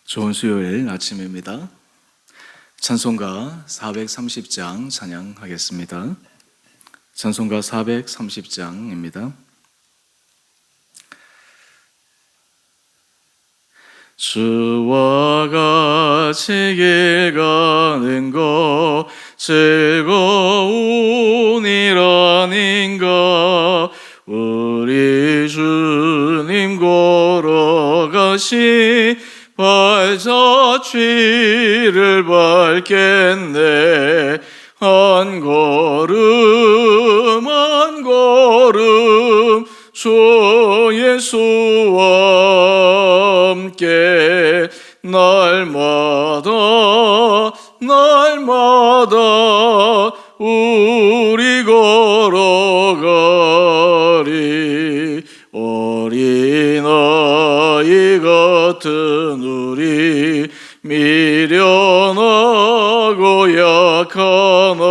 좋은 수요일 아침입니다. 찬송가 430장 찬양하겠습니다. 찬송가 430장입니다. 주와 같이 길 가는 것 즐거운 일 아닌가. 우리 주님 걸어가시 발자취를 밟겠네. 한 걸음 한 걸음 주 예수와 함께 날마다 우리 걸어가리. 어린아이 같은 우리 미련하고 약하나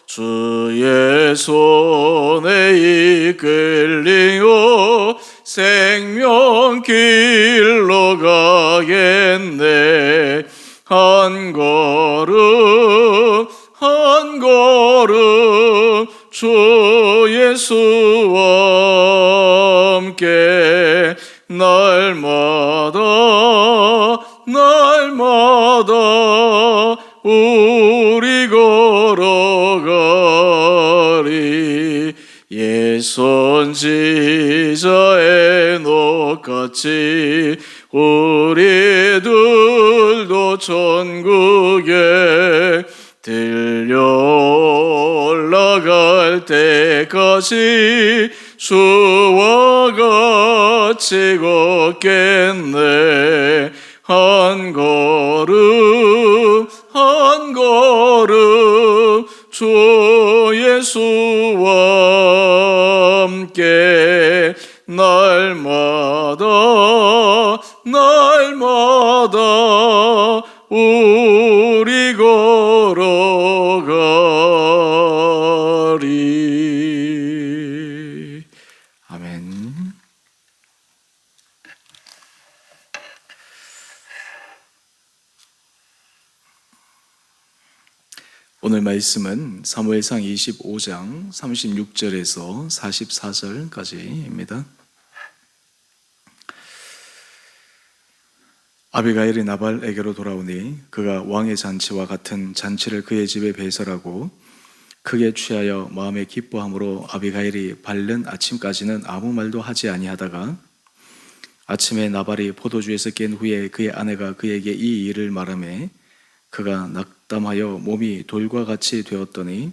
주의 손에 이끌리어 생명길로 가겠네. 한 걸음 한 걸음 주 예수와 함께 날마다 우리 걸어가리. 옛 선지자의 녹같이 우리들도 천국에 들려 올라갈 때까지 주와 같이 걷겠네. 한 걸음 한 걸음 주 예수와 함께 날마다 우리 걸어가리. 아멘. 오늘 말씀은 사무엘상 25장 36절에서 44절까지입니다. 아비가일이 나발에게로 돌아오니 그가 왕의 잔치와 같은 잔치를 그의 집에 배설하고 크게 취하여 마음에 기뻐함으로 아비가일이 밝는 아침까지는 아무 말도 하지 아니하다가 아침에 나발이 포도주에서 깬 후에 그의 아내가 그에게 이 일을 말하매 그가 낙담하여 몸이 돌과 같이 되었더니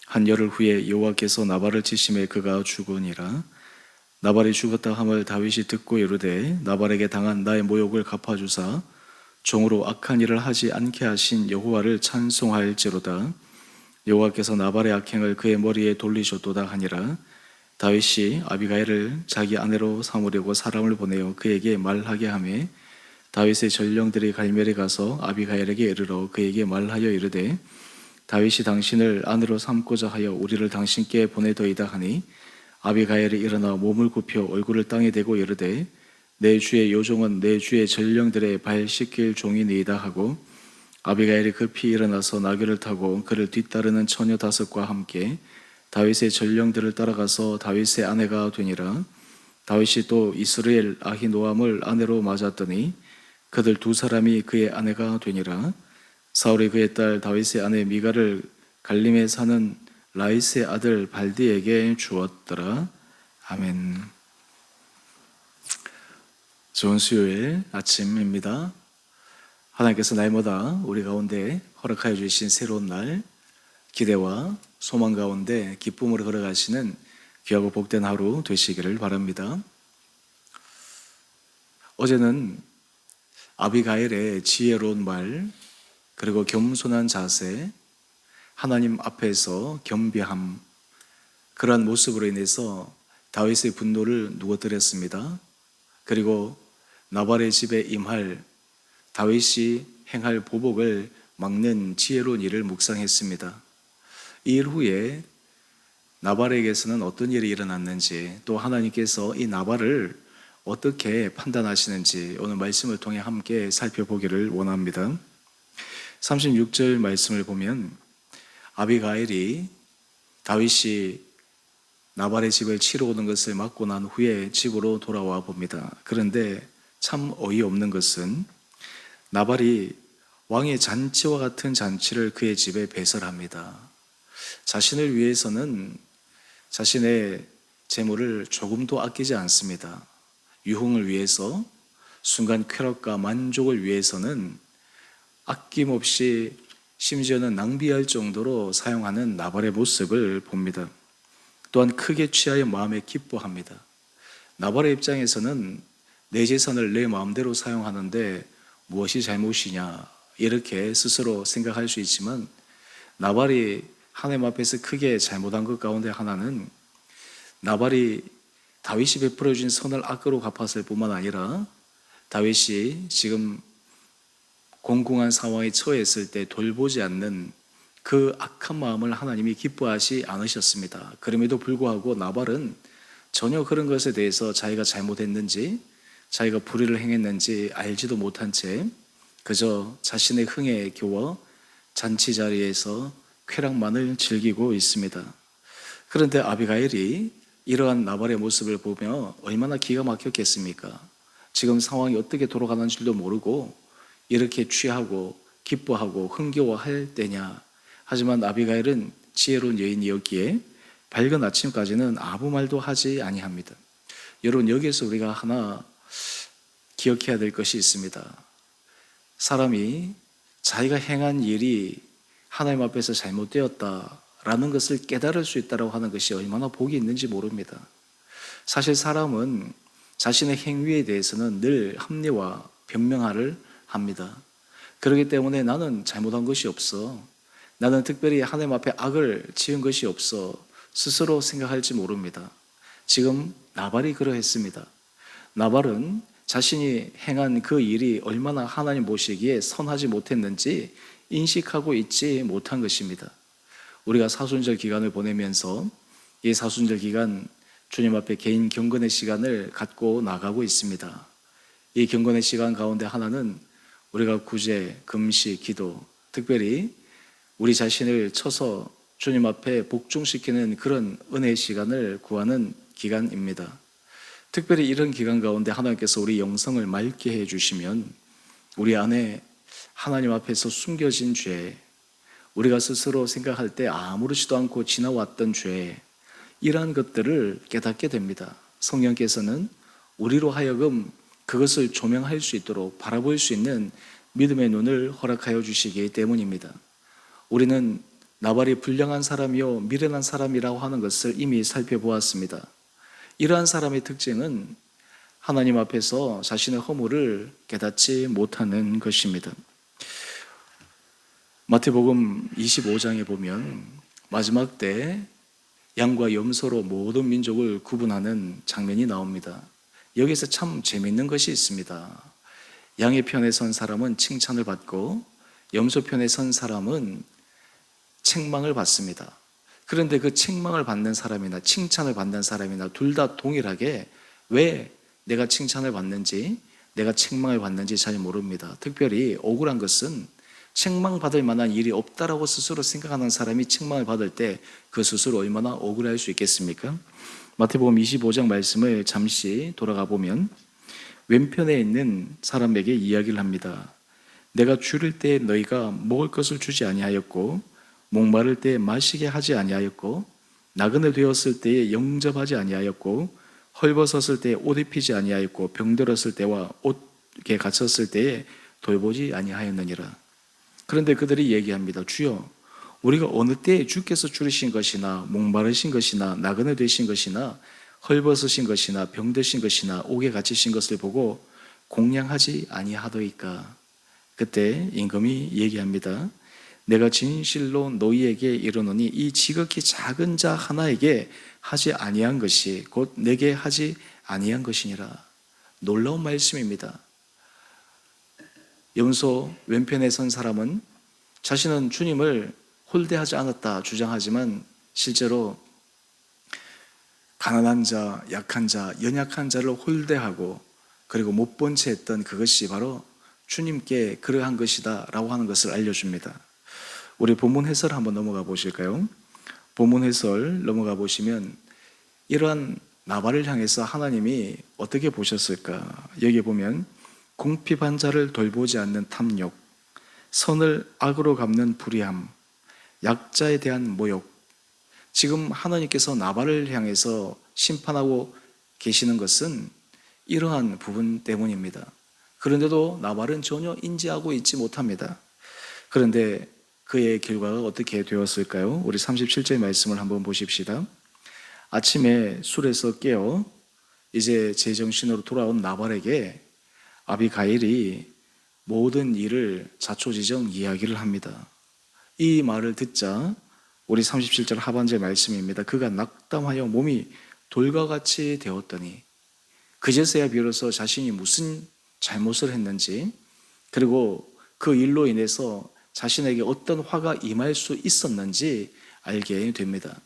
한 열흘 후에 여호와께서 나발을 치심에 그가 죽으니라. 나발이 죽었다 함을 다윗이 듣고 이르되 나발에게 당한 나의 모욕을 갚아주사 종으로 악한 일을 하지 않게 하신 여호와를 찬송할지로다. 여호와께서 나발의 악행을 그의 머리에 돌리셨도다 하니라. 다윗이 아비가일을 자기 아내로 삼으려고 사람을 보내어 그에게 말하게 하매 다윗의 전령들이 갈멜에 가서 아비가일에게 이르러 그에게 말하여 이르되 다윗이 당신을 아내로 삼고자 하여 우리를 당신께 보내더이다 하니 아비가일이 일어나 몸을 굽혀 얼굴을 땅에 대고 이르되 내 주의 요종은 내 주의 전령들의 발 씻길 종이니이다 하고 아비가일이 급히 일어나서 나귀를 타고 그를 뒤따르는 처녀 5과 함께 다윗의 전령들을 따라가서 다윗의 아내가 되니라. 다윗이 또 이스라엘 아히노암을 아내로 맞았더니 그들 2사람이 그의 아내가 되니라. 사울이 그의 딸 다윗의 아내 미가를 갈림에 사는 라이스의 아들 발디에게 주었더라. 아멘. 좋은 수요일 아침입니다. 하나님께서 날마다 우리 가운데 허락하여 주신 새로운 날, 기대와 소망 가운데 기쁨으로 걸어가시는 귀하고 복된 하루 되시기를 바랍니다. 어제는 아비가일의 지혜로운 말, 그리고 겸손한 자세, 하나님 앞에서 겸비함, 그러한 모습으로 인해서 다윗의 분노를 누구뜨렸습니다. 그리고 나발의 집에 임할 다윗이 행할 보복을 막는 지혜로운 일을 묵상했습니다. 이 일 후에 나발에게서는 어떤 일이 일어났는지, 또 하나님께서 이 나발을 어떻게 판단하시는지 오늘 말씀을 통해 함께 살펴보기를 원합니다. 36절 말씀을 보면 아비가일이 다윗이 나발의 집을 치러 오는 것을 막고 난 후에 집으로 돌아와 봅니다. 그런데 참 어이없는 것은 나발이 왕의 잔치와 같은 잔치를 그의 집에 배설합니다. 자신을 위해서는 자신의 재물을 조금도 아끼지 않습니다. 유흥을 위해서, 순간 쾌락과 만족을 위해서는 아낌없이 심지어는 낭비할 정도로 사용하는 나발의 모습을 봅니다. 또한 크게 취하여 마음에 기뻐합니다. 나발의 입장에서는 내 재산을 내 마음대로 사용하는데 무엇이 잘못이냐 이렇게 스스로 생각할 수 있지만, 나발이 하나님 앞에서 크게 잘못한 것 가운데 하나는 나발이 다윗이 베풀어 준 선을 악으로 갚았을 뿐만 아니라 다윗이 지금 공공한 상황에 처했을 때 돌보지 않는 그 악한 마음을 하나님이 기뻐하지 않으셨습니다. 그럼에도 불구하고 나발은 전혀 그런 것에 대해서 자기가 잘못했는지, 자기가 불의를 행했는지 알지도 못한 채 그저 자신의 흥에 겨워 잔치 자리에서 쾌락만을 즐기고 있습니다. 그런데 아비가일이 이러한 나발의 모습을 보며 얼마나 기가 막혔겠습니까? 지금 상황이 어떻게 돌아가는 줄도 모르고 이렇게 취하고 기뻐하고 흥겨워할 때냐. 하지만 아비가일은 지혜로운 여인이었기에 밝은 아침까지는 아무 말도 하지 아니합니다. 여러분, 여기에서 우리가 하나 기억해야 될 것이 있습니다. 사람이 자기가 행한 일이 하나님 앞에서 잘못되었다라는 것을 깨달을 수 있다고 하는 것이 얼마나 복이 있는지 모릅니다. 사실 사람은 자신의 행위에 대해서는 늘 합리화, 변명화를 합니다. 그렇기 때문에 나는 잘못한 것이 없어, 나는 특별히 하나님 앞에 악을 지은 것이 없어 스스로 생각할지 모릅니다. 지금 나발이 그러했습니다. 나발은 자신이 행한 그 일이 얼마나 하나님 보시기에 선하지 못했는지 인식하고 있지 못한 것입니다. 우리가 사순절 기간을 보내면서 이 사순절 기간 주님 앞에 개인 경건의 시간을 갖고 나가고 있습니다. 이 경건의 시간 가운데 하나는 우리가 구제, 금식, 기도, 특별히 우리 자신을 쳐서 주님 앞에 복종시키는 그런 은혜의 시간을 구하는 기간입니다. 특별히 이런 기간 가운데 하나님께서 우리 영성을 맑게 해주시면 우리 안에 하나님 앞에서 숨겨진 죄, 우리가 스스로 생각할 때 아무렇지도 않고 지나왔던 죄, 이러한 것들을 깨닫게 됩니다. 성령께서는 우리로 하여금 그것을 조명할 수 있도록 바라볼 수 있는 믿음의 눈을 허락하여 주시기 때문입니다. 우리는 나발이 불량한 사람이요 미련한 사람이라고 하는 것을 이미 살펴보았습니다. 이러한 사람의 특징은 하나님 앞에서 자신의 허물을 깨닫지 못하는 것입니다. 마태복음 25장에 보면 마지막 때 양과 염소로 모든 민족을 구분하는 장면이 나옵니다. 여기서 참 재미있는 것이 있습니다. 양의 편에 선 사람은 칭찬을 받고 염소 편에 선 사람은 책망을 받습니다. 그런데 그 책망을 받는 사람이나 칭찬을 받는 사람이나 둘 다 동일하게 왜 내가 칭찬을 받는지, 내가 책망을 받는지 잘 모릅니다. 특별히 억울한 것은 책망받을 만한 일이 없다라고 스스로 생각하는 사람이 책망을 받을 때 그 스스로 얼마나 억울할 수 있겠습니까? 마태복음 25장 말씀을 잠시 돌아가 보면 왼편에 있는 사람에게 이야기를 합니다. 내가 줄일 때 너희가 먹을 것을 주지 아니하였고, 목마를 때 마시게 하지 아니하였고, 나그네 되었을 때에 영접하지 아니하였고, 헐벗었을 때에 옷 입히지 아니하였고, 병들었을 때와 옷에 갇혔을 때에 돌보지 아니하였느니라. 그런데 그들이 얘기합니다. 주여, 우리가 어느 때에 주께서 줄이신 것이나 목마르신 것이나 나그네 되신 것이나 헐벗으신 것이나 병드신 것이나 옥에 갇히신 것을 보고 공양하지 아니하더이까. 그때 임금이 얘기합니다. 내가 진실로 너희에게 이르노니 이 지극히 작은 자 하나에게 하지 아니한 것이 곧 내게 하지 아니한 것이니라. 놀라운 말씀입니다. 염소 왼편에 선 사람은 자신은 주님을 홀대하지 않았다 주장하지만 실제로 가난한 자, 약한 자, 연약한 자를 홀대하고 그리고 못 본 채 했던 그것이 바로 주님께 그러한 것이다 라고 하는 것을 알려줍니다. 우리 본문 해설 한번 넘어가 보실까요? 본문 해설 넘어가 보시면 이러한 나발을 향해서 하나님이 어떻게 보셨을까? 여기 보면 궁핍한 자를 돌보지 않는 탐욕, 선을 악으로 갚는 불의함, 약자에 대한 모욕. 지금 하나님께서 나발을 향해서 심판하고 계시는 것은 이러한 부분 때문입니다. 그런데도 나발은 전혀 인지하고 있지 못합니다. 그런데 그의 결과가 어떻게 되었을까요? 우리 37절 말씀을 한번 보십시다. 아침에 술에서 깨어 이제 제정신으로 돌아온 나발에게 아비가일이 모든 일을 자초지정 이야기를 합니다. 이 말을 듣자 우리 37절 하반절 말씀입니다. 그가 낙담하여 몸이 돌과 같이 되었더니 그제서야 비로소 자신이 무슨 잘못을 했는지 그리고 그 일로 인해서 자신에게 어떤 화가 임할 수 있었는지 알게 됩니다.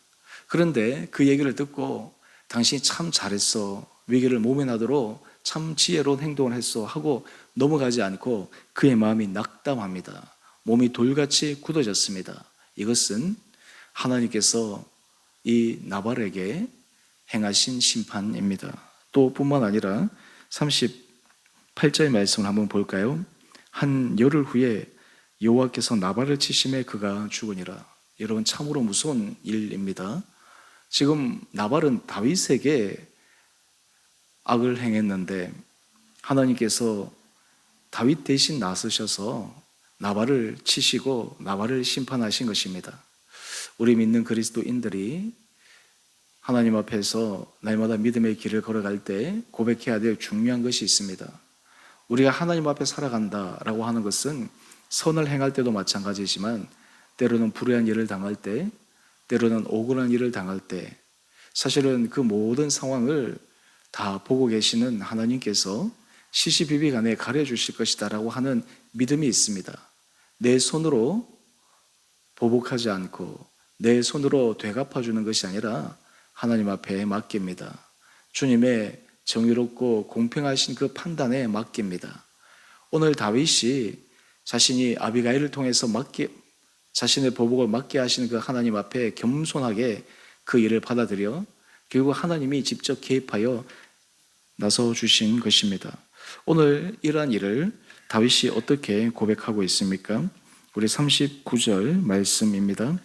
그런데 그 얘기를 듣고 당신이 참 잘했어, 위기를 모면하도록 참 지혜로운 행동을 했어 하고 넘어가지 않고 그의 마음이 낙담합니다. 몸이 돌같이 굳어졌습니다. 이것은 하나님께서 이 나발에게 행하신 심판입니다. 또 뿐만 아니라 38절의 말씀을 한번 볼까요? 한 열흘 후에 여호와께서 나발을 치심에 그가 죽으니라. 여러분 참으로 무서운 일입니다. 지금 나발은 다윗에게 악을 행했는데 하나님께서 다윗 대신 나서셔서 나발을 치시고 나발을 심판하신 것입니다. 우리 믿는 그리스도인들이 하나님 앞에서 날마다 믿음의 길을 걸어갈 때 고백해야 될 중요한 것이 있습니다. 우리가 하나님 앞에 살아간다라고 하는 것은 선을 행할 때도 마찬가지지만 때로는 불의한 일을 당할 때, 때로는 억울한 일을 당할 때 사실은 그 모든 상황을 다 보고 계시는 하나님께서 시시비비간에 가려주실 것이다 라고 하는 믿음이 있습니다. 내 손으로 보복하지 않고 내 손으로 되갚아주는 것이 아니라 하나님 앞에 맡깁니다. 주님의 정의롭고 공평하신 그 판단에 맡깁니다. 오늘 다윗이 자신이 아비가일을 통해서 자신의 보복을 맡게 하시는 그 하나님 앞에 겸손하게 그 일을 받아들여 결국 하나님이 직접 개입하여 나서 주신 것입니다. 오늘 이러한 일을 다윗이 어떻게 고백하고 있습니까? 우리 39절 말씀입니다.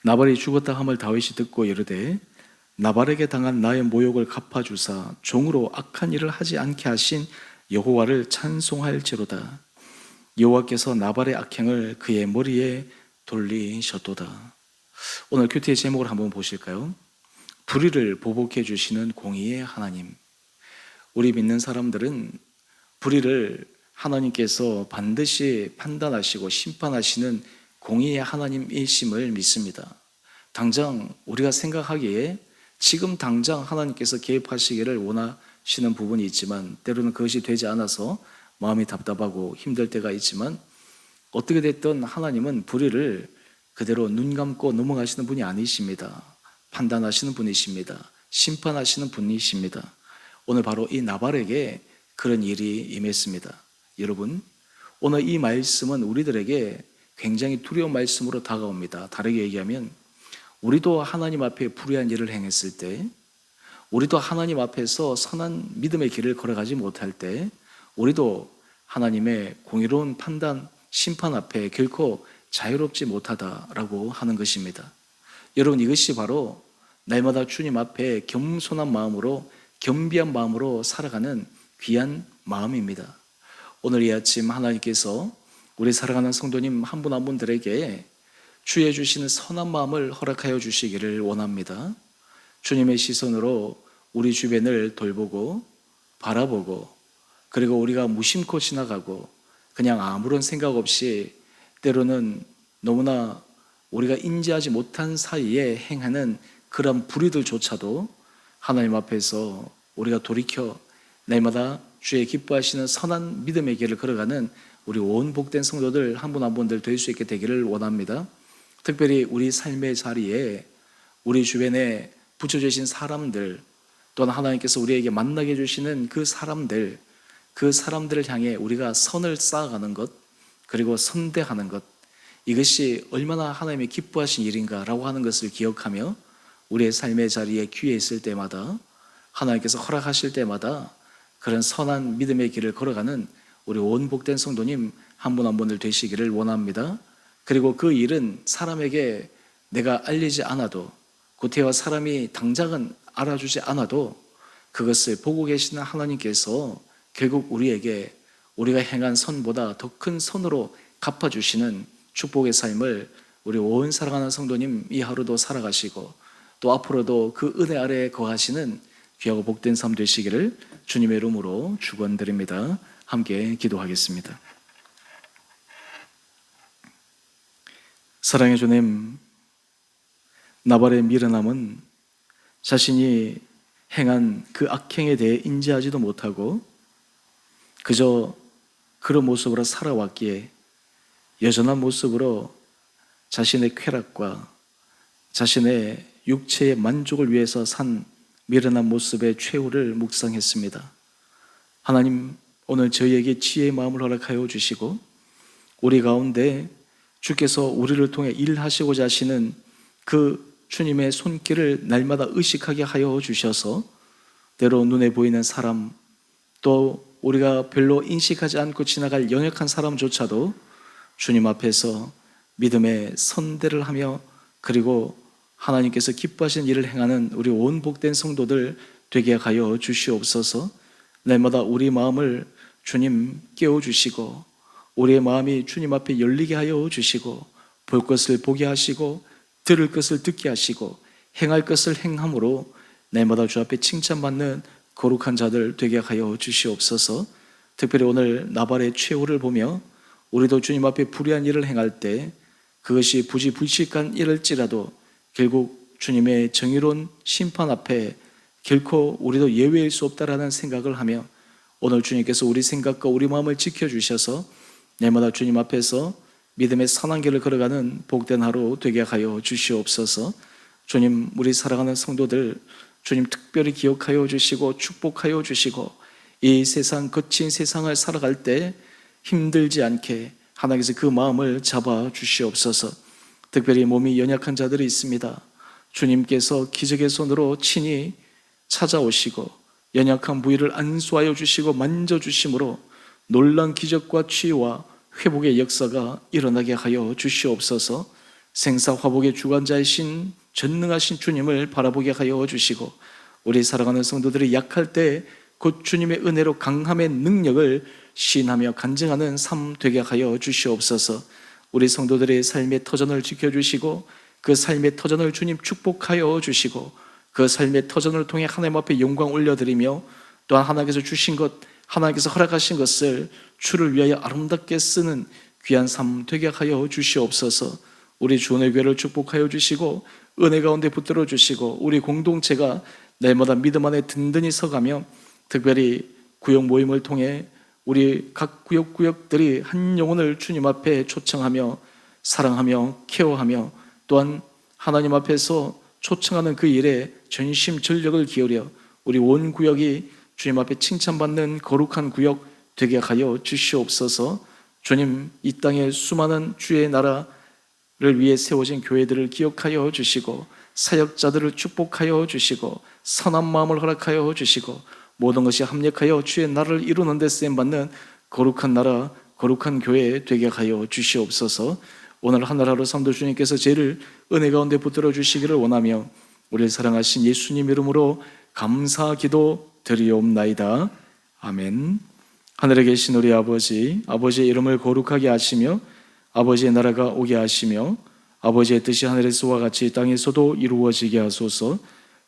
나발이 죽었다 함을 다윗이 듣고 이르되 나발에게 당한 나의 모욕을 갚아주사 종으로 악한 일을 하지 않게 하신 여호와를 찬송할지로다. 여호와께서 나발의 악행을 그의 머리에 돌리셨도다. 오늘 큐티의 제목을 한번 보실까요? 불의를 보복해 주시는 공의의 하나님. 우리 믿는 사람들은 불의를 하나님께서 반드시 판단하시고 심판하시는 공의의 하나님이심을 믿습니다. 당장 우리가 생각하기에 지금 당장 하나님께서 개입하시기를 원하시는 부분이 있지만 때로는 그것이 되지 않아서 마음이 답답하고 힘들 때가 있지만 어떻게 됐든 하나님은 불의를 그대로 눈 감고 넘어가시는 분이 아니십니다. 판단하시는 분이십니다. 심판하시는 분이십니다. 오늘 바로 이 나발에게 그런 일이 임했습니다. 여러분, 오늘 이 말씀은 우리들에게 굉장히 두려운 말씀으로 다가옵니다. 다르게 얘기하면 우리도 하나님 앞에 불의한 일을 행했을 때, 우리도 하나님 앞에서 선한 믿음의 길을 걸어가지 못할 때 우리도 하나님의 공의로운 판단, 심판 앞에 결코 자유롭지 못하다라고 하는 것입니다. 여러분, 이것이 바로 날마다 주님 앞에 겸손한 마음으로, 겸비한 마음으로 살아가는 귀한 마음입니다. 오늘 이 아침 하나님께서 우리 살아가는 성도님 한 분 한 분들에게 주의 주시는 선한 마음을 허락하여 주시기를 원합니다. 주님의 시선으로 우리 주변을 돌보고 바라보고 그리고 우리가 무심코 지나가고 그냥 아무런 생각 없이 때로는 너무나 우리가 인지하지 못한 사이에 행하는 그런 불의들조차도 하나님 앞에서 우리가 돌이켜 날마다 주의 기뻐하시는 선한 믿음의 길을 걸어가는 우리 온 복된 성도들 한 분 한 분들 될 수 있게 되기를 원합니다. 특별히 우리 삶의 자리에 우리 주변에 붙여주신 사람들, 또한 하나님께서 우리에게 만나게 해주시는 그 사람들을 향해 우리가 선을 쌓아가는 것, 그리고 선대하는 것, 이것이 얼마나 하나님이 기뻐하신 일인가라고 하는 것을 기억하며 우리의 삶의 자리에 귀해 있을 때마다, 하나님께서 허락하실 때마다 그런 선한 믿음의 길을 걸어가는 우리 온 복된 성도님 한 분 한 분을 되시기를 원합니다. 그리고 그 일은 사람에게 내가 알리지 않아도, 구태여 사람이 당장은 알아주지 않아도 그것을 보고 계시는 하나님께서 결국 우리에게 우리가 행한 선보다 더 큰 선으로 갚아주시는 축복의 삶을 우리 온 사랑하는 성도님 이 하루도 살아가시고, 또 앞으로도 그 은혜 아래에 거하시는 귀하고 복된 삶 되시기를 주님의 이름으로 축원드립니다. 함께 기도하겠습니다. 사랑의 주님, 나발의 미련함은 자신이 행한 그 악행에 대해 인지하지도 못하고 그저 그런 모습으로 살아왔기에 여전한 모습으로 자신의 쾌락과 자신의 육체의 만족을 위해서 산 미련한 모습의 최후를 묵상했습니다. 하나님, 오늘 저희에게 지혜의 마음을 허락하여 주시고 우리 가운데 주께서 우리를 통해 일하시고자 하시는 그 주님의 손길을 날마다 의식하게 하여 주셔서 때로 눈에 보이는 사람, 또 우리가 별로 인식하지 않고 지나갈 연약한 사람조차도 주님 앞에서 믿음의 선대를 하며, 그리고 하나님께서 기뻐하시는 일을 행하는 우리 온 복된 성도들 되게 하여 주시옵소서. 날마다 우리 마음을 주님 깨워주시고 우리의 마음이 주님 앞에 열리게 하여 주시고, 볼 것을 보게 하시고 들을 것을 듣게 하시고 행할 것을 행함으로 날마다 주 앞에 칭찬받는 거룩한 자들 되게 하여 주시옵소서. 특별히 오늘 나발의 최후를 보며 우리도 주님 앞에 불의한 일을 행할 때 그것이 부지불식한 일일지라도 결국 주님의 정의로운 심판 앞에 결코 우리도 예외일 수 없다라는 생각을 하며, 오늘 주님께서 우리 생각과 우리 마음을 지켜주셔서 날마다 주님 앞에서 믿음의 선한 길을 걸어가는 복된 하루 되게 하여 주시옵소서. 주님, 우리 사랑하는 성도들 주님 특별히 기억하여 주시고 축복하여 주시고, 이 세상 거친 세상을 살아갈 때 힘들지 않게 하나님께서 그 마음을 잡아 주시옵소서. 특별히 몸이 연약한 자들이 있습니다. 주님께서 기적의 손으로 친히 찾아오시고 연약한 부위를 안수하여 주시고 만져주심으로 놀란 기적과 치유와 회복의 역사가 일어나게 하여 주시옵소서. 생사화복의 주관자이신 전능하신 주님을 바라보게 하여 주시고, 우리 사랑하는 성도들이 약할 때 곧 주님의 은혜로 강함의 능력을 시인하며 간증하는 삶 되게 하여 주시옵소서. 우리 성도들의 삶의 터전을 지켜주시고 그 삶의 터전을 주님 축복하여 주시고, 그 삶의 터전을 통해 하나님 앞에 영광 올려드리며, 또한 하나님께서 주신 것, 하나님께서 허락하신 것을 주를 위하여 아름답게 쓰는 귀한 삶 되게 하여 주시옵소서. 우리 주원의 교회를 축복하여 주시고 은혜 가운데 붙들어 주시고, 우리 공동체가 날마다 믿음 안에 든든히 서가며, 특별히 구역 모임을 통해 우리 각 구역들이 한 영혼을 주님 앞에 초청하며 사랑하며 케어하며, 또한 하나님 앞에서 초청하는 그 일에 전심 전력을 기울여 우리 온 구역이 주님 앞에 칭찬받는 거룩한 구역 되게 하여 주시옵소서. 주님, 이 땅에 수많은 주의 나라를 위해 세워진 교회들을 기억하여 주시고 사역자들을 축복하여 주시고 선한 마음을 허락하여 주시고, 모든 것이 합력하여 주의 나라를 이루는 데 쓰임받는 거룩한 나라, 거룩한 교회 되게 하여 주시옵소서. 오늘 하늘하루 삶도 주님께서 죄를 은혜 가운데 붙들어 주시기를 원하며 우리를 사랑하신 예수님 이름으로 감사 기도 드리옵나이다. 아멘. 하늘에 계신 우리 아버지, 아버지의 이름을 거룩하게 하시며 아버지의 나라가 오게 하시며 아버지의 뜻이 하늘에서와 같이 땅에서도 이루어지게 하소서.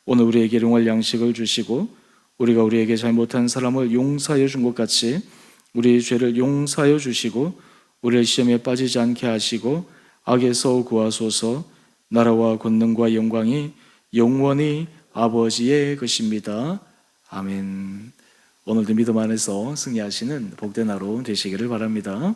오늘 우리에게 일용할 양식을 주시고 우리가 우리에게 잘못한 사람을 용서하여 준 것 같이 우리의 죄를 용서하여 주시고 우리를 시험에 빠지지 않게 하시고 악에서 구하소서. 나라와 권능과 영광이 영원히 아버지의 것입니다. 아멘. 오늘도 믿음 안에서 승리하시는 복된 하루 되시기를 바랍니다.